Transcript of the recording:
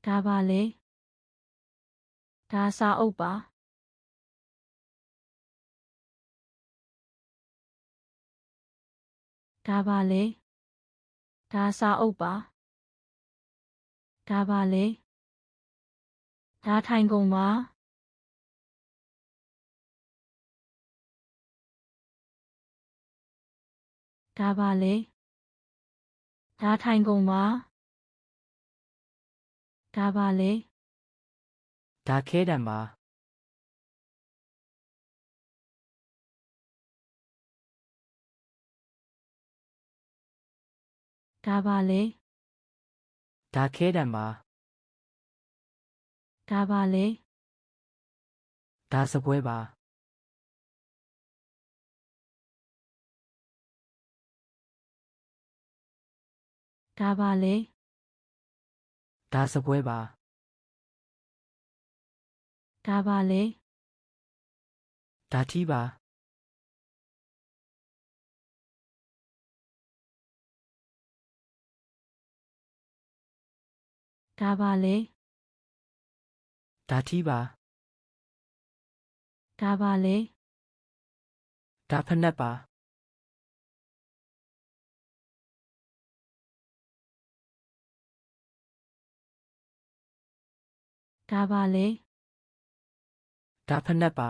ဒါပါလေဒါစာအုပ်ပါဒါပါလေဒါစာအုပ်ပါဒါပါလေဒါထိုင်ကုန်ပါဒါပါလေဒါထိုင်ကုန်ပါဒါပါလေဒါခဲတံပါဒါပါလေဒါခဲတံပါဒါပါလေဒါစပွဲပါဒါပါလေဒါစပွဲပါဒါပါလေဒါထီးပါဒါပါလေဒါထီးပါဒါပါလေဒါဖက်နှက်ပါဒါပါလေဒါဖက်နှက်ပါ